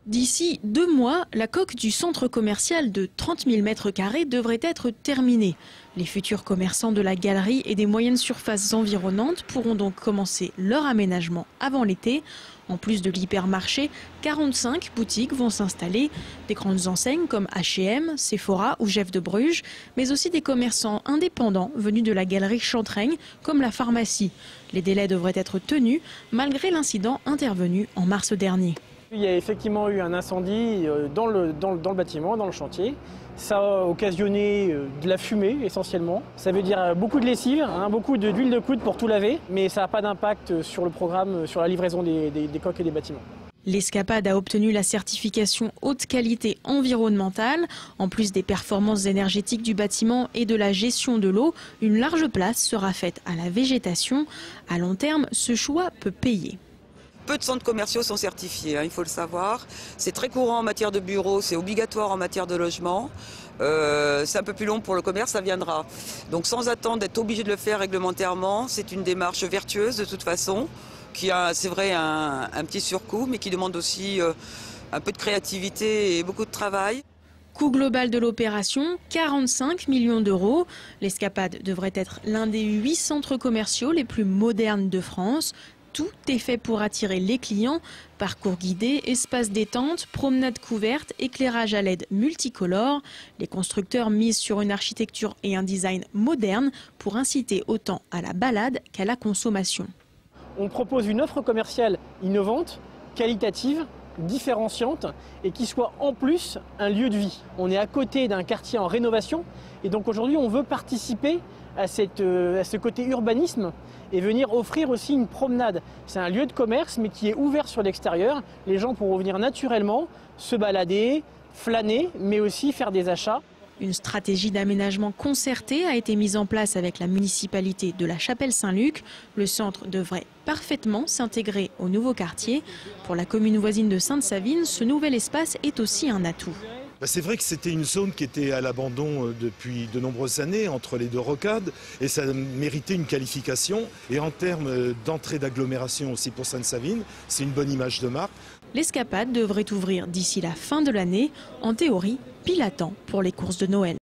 D'ici 2 mois, la coque du centre commercial de 30 000 m² devrait être terminée. Les futurs commerçants de la galerie et des moyennes surfaces environnantes pourront donc commencer leur aménagement avant l'été. En plus de l'hypermarché, 45 boutiques vont s'installer, des grandes enseignes comme H&M, Sephora ou Jeff de Bruges, mais aussi des commerçants indépendants venus de la galerie Chantraigne comme la pharmacie. Les délais devraient être tenus malgré l'incident intervenu en mars dernier. Il y a effectivement eu un incendie dans le bâtiment, dans le chantier. Ça a occasionné de la fumée essentiellement. Ça veut dire beaucoup de lessive, beaucoup d'huile de coude pour tout laver, mais ça n'a pas d'impact sur le programme, sur la livraison des coques et des bâtiments. L'Escapade a obtenu la certification haute qualité environnementale. En plus des performances énergétiques du bâtiment et de la gestion de l'eau, une large place sera faite à la végétation. À long terme, ce choix peut payer. Peu de centres commerciaux sont certifiés, il faut le savoir. C'est très courant en matière de bureaux, c'est obligatoire en matière de logement. C'est un peu plus long pour le commerce, ça viendra. Donc sans attendre d'être obligé de le faire réglementairement, c'est une démarche vertueuse de toute façon, qui a, c'est vrai, un petit surcoût, mais qui demande aussi un peu de créativité et beaucoup de travail. Coût global de l'opération, 45 millions d'euros. L'Escapade devrait être l'un des 8 centres commerciaux les plus modernes de France. Tout est fait pour attirer les clients. Parcours guidés, espace détente, promenade couverte, éclairage à LED multicolore. Les constructeurs misent sur une architecture et un design moderne pour inciter autant à la balade qu'à la consommation. On propose une offre commerciale innovante, qualitative, différenciante et qui soit en plus un lieu de vie. On est à côté d'un quartier en rénovation et donc aujourd'hui on veut participer à ce côté urbanisme et venir offrir aussi une promenade. C'est un lieu de commerce mais qui est ouvert sur l'extérieur. Les gens pourront venir naturellement se balader, flâner mais aussi faire des achats. Une stratégie d'aménagement concertée a été mise en place avec la municipalité de la Chapelle-Saint-Luc. Le centre devrait parfaitement s'intégrer au nouveau quartier. Pour la commune voisine de Sainte-Savine, ce nouvel espace est aussi un atout. C'est vrai que c'était une zone qui était à l'abandon depuis de nombreuses années, entre les deux rocades, et ça méritait une qualification. Et en termes d'entrée d'agglomération aussi pour Sainte-Savine, c'est une bonne image de marque. L'Escapade devrait ouvrir d'ici la fin de l'année, en théorie, pile à temps pour les courses de Noël.